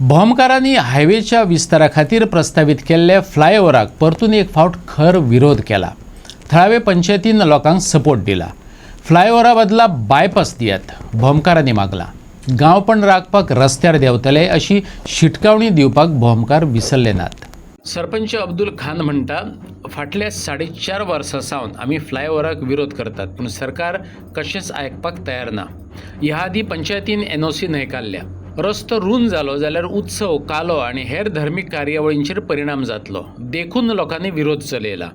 भोमकारांनी हायवेच्या विस्तारा खातीर प्रस्तावित केल्ल्या फ्लायओव्हराक परतून एक फावट खर विरोध केला। थळावे पंचायतीन लोकांक सपोर्ट दिला। फ्लायओव्हरा बदला बायपास दियात भोमकारांनी मागला। गांवपण राखपाक रस्त्यार देंवतले अशी शिटकावणी दिवपाक भोमकार विसरले नात। सरपंच अब्दुल खान म्हणटा, फाटल्या 4.5 वर्सां सावन आमी फ्लायओव्हराक विरोध करतात, पूण सरकार कशेंच आयकपाक तयार ना। ह्या आदी पंचायतीन NOC न्हयकारल्या। रस्तो रुंद जालो जाल्यार उत्सव, कालो आनी हेर धर्मीक कार्यावळींचेर परिणाम जातलो देखून लोकांनी विरोध चलयला।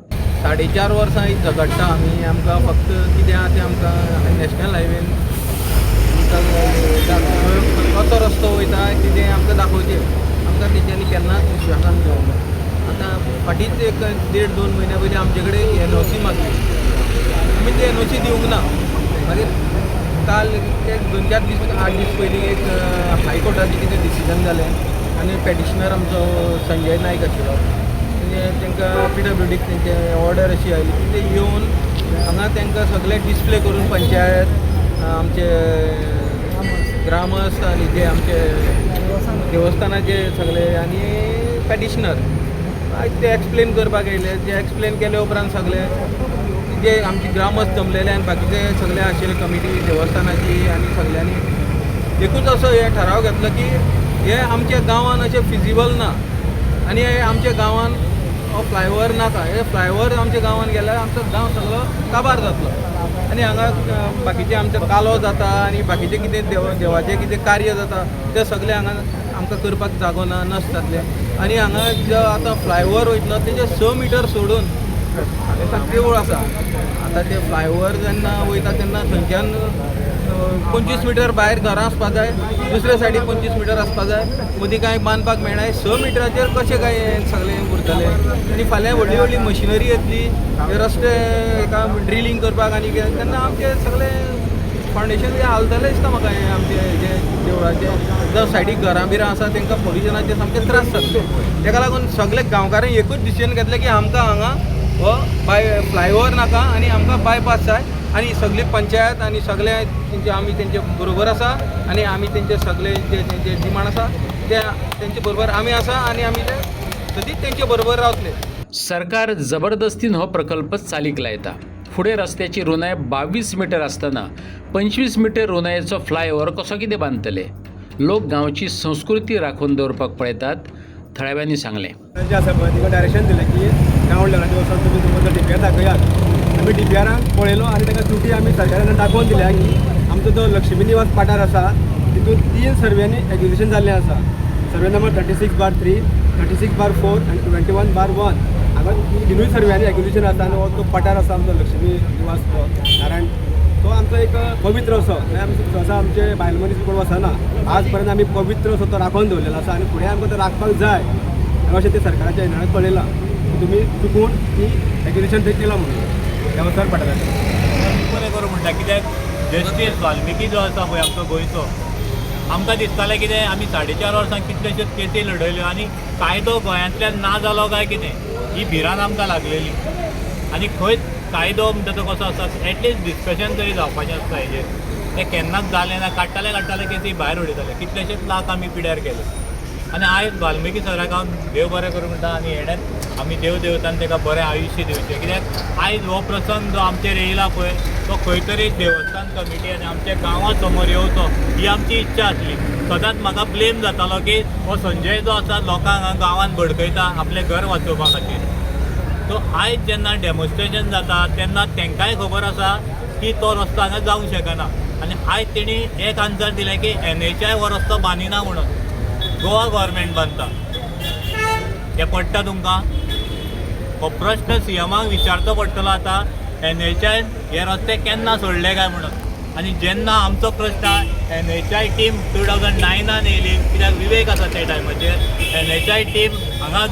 4.5 वर्सां झगडटा आमी। आमकां फक्त कितें आहा तें आमकां नॅशनल हायवेन कसो रस्तो वयता कितें आमकां दाखोवचें। आमकां तेंच्यांनी केन्नाच विश्वासान घेवंक ना। आतां फाटींच 1.5-2 म्हयन्या पयलीं आमचे कडेन NOC मागली। आमी ते NOC दिवंक ना। मागीर काल एक 2-4 दीस 8 दीस पयलीं एक हायकोर्टाचें कितें डिसिजन जालें आनी पेटिशनर आमचो संजय नायक आशिल्लो, तांकां PWDक तेंचे ऑर्डर अशी आयली की ते येवन हांगा तांकां सगळे डिस्प्ले करून पंचायत आमचे ग्रामस्थ आनी जे आमचे देवस्थानाचे सगळे आनी पेटिशनर ते एक्सप्लेन करपाक येयले। जे एक्सप्लेन केले उपरांत सगळे जे आमचे ग्रामस्थ जमलेले आनी बाकीचे सगळे आशिल्ले कमिटी देवस्थानाची आनी सगळ्यांनी देखूच असो हे ठराव घेतलो की हे आमच्या गांवान अशें फिजिबल ना आनी हे आमच्या गांवान हो फ्लायओव्हर नाका। हे फ्लायओव्हर आमच्या गांवान गेल्यार आमचो गांव सगळो काबार जातलो आनी हांगा बाकीचे आमचो कालो जाता आनी बाकीचे कितें देवाचें कितें कार्य जाता तें सगळें हांगा आमकां करपाक जागो ना, नश्ट जातलें। आनी हांगा जो आतां फ्लायओव्हर वयतलो तेजे 6 मिटर सोडून देवूळ आसा। आतां ते फ्लायओव्हर जेन्ना वयता तेन्ना थंयच्यान 25 मिटर भायर घरां आसपा जाय, दुसऱ्या सायडीक 25 मिटर आसपा जाय, मदीं कांय बांदपाक मेळना। 6 मिटराचेर कशें काय सगळें उरतलें आनी फाल्यां व्हडली व्हडली मशिनरी येतली हे रस्ते एका ड्रिलींग करपाक आनी तेन्ना आमचे सगळें फावंडेशन बी हालतलें दिसता म्हाका। हें आमचे जे देवळाचे जो सायडीक घरां बिरां आसा तांकां पोल्युशनाचे सामके त्रास जातले। ताका लागून सगळे गांवकारांनी एकूच डिसिजन घेतलें की आमकां हांगा हो फ्लायओव्हर नाका आनी आमकां बायपास जाय आनी सगळी पंचायत आनी सगळे तेंचे आमी तेंचे बरोबर आसा आनी आमी तेंचे सगळे जे तेंचे डिमांड आसा ते तेंचे बरोबर आमी आसा आनी आमी ते सदींच तेंचे बरोबर रावतले। सरकार जबरदस्तीन हो प्रकल्प चालीक लायता। फुडें रस्त्याची रुंदाय 22 मिटर आसतना 25 मिटर रुंदायेचो फ्लायओव्हर कसो कितें बांदतले? लोक गांवची संस्कृती राखून दवरपाक पळयतात, थळाव्यांनी सांगलें। जे आसा पळय तिका डायरेक्शन दिलें की गांव लेवलाचे वचून तुमी तुमचो DPR दाखयात। आमी DPRाक पळयलो आनी ताका त्रुटी आमी सरकारान दाखोवन दिल्या की आमचो जो लक्ष्मी निवास पाठार आसा तितून 3 सर्व्यांनी एक्विजिशन जाल्लें आसा। सर्वे नंबर 36/3, 36/4 आनी 21/1 हांगा तिनूय सर्व्यांनी एक्विजिशन आसा आनी हो तो पठार आसा आमचो लक्ष्मी निवास तो नारायण तो आमचो एक पवित्र असो आमी सहसा आमचे बायल मनीस कोण वचना। आज पर्यंत आमी पवित्र असो तो राखून दवरलेलो आसा आनी फुडें आमकां तो राखपाक जाय अशें ते सरकाराच्या येणाऱ्याक कळयलां। तुमी चुकून ती एक्विजिशन थंय केलां म्हणून देवस्थान पठाराचें बरें करूं म्हणटा। कित्याक जस्टीस वाल्मिकी जो आसा पळय आमचो गोंयचो, आमकां दिसतालें कितें आमी 4.5 वर्सां कितल्योश्योच केसी लडयल्यो आनी कायदो गोंयांतल्यान ना जालो काय कितें ही भिरांत आमकां लागलेली। आनी खंय कायदो म्हणटा तो कसो आसा एटलिस्ट डिस्कशन तरी जावपाचें आसता हेजेर। तें केन्नाच जालें ना, काडटाले केसी भायर उडयताले। कितलेशेच लाख आमी पिड्यार केले आनी आयज वाल्मिकी सराक हांव देव बरें करूं म्हणटा आनी हेड्यान आमी देव देवतान ताका बरें आयुश्य दिवचें। कित्याक आयज हो प्रसंग जो आमचेर येयला पळय तो खंय तरी देवस्थान कमिटी आनी आमच्या गांवा समोर येवचो ही आमची इच्छा आसली। सदांच म्हाका ब्लेम जातालो की हो संजय जो आसा लोकांक गांवांत भडकयता आपलें घर वाचोवपा खातीर। सो आयज जेन्ना डेमॉन्स्ट्रेशन जाता तेन्ना तांकांय खबर आसा की तो रस्तो हांगा जावंक शकना आनी आयज तेणी एक आन्सर दिलें की NHI हो रस्तो बांदिना म्हणून गोवा गव्हर्मेंट बांदता। हें पडटा तुमकां? हो प्रश्न CMाक विचारचो पडटलो आतां NHI हे रस्ते केन्ना सोडले काय म्हणून। आनी जेन्ना आमचो प्रश्न NHI टीम 2009 येयली, कित्याक विवेक आसा त्या टायमाचेर NHI टीम हांगा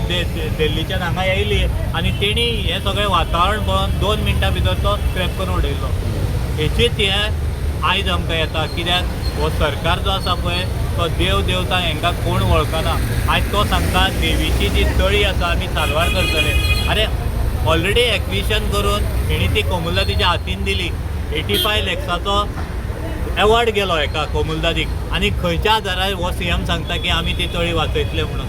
दिल्लीच्यान हांगा येयली आनी तेणी हें सगळें वातावरण पळोवन 2 मिनटां भितर तो स्क्रॅप करून उडयलो। हेचीच हें आयज आमकां येता। कित्याक हो सरकार जो आसा पळय तो देव देवता हांकां कोण वळखना। आयज तो सांगता देवीची जी तळी आसा आमी साल्वार करतले। अरे ऑलरेडी एक्विजिशन करून हेणी ती कोमुला तिच्या हातीन दिली। 85 लॅक्साचो एवॉर्ड गेलो एका कोमुलदादीक आनी खंयच्या आदारार हो CM सांगता की आमी ती तळी वाचयतले म्हणून.